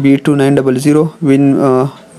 B2900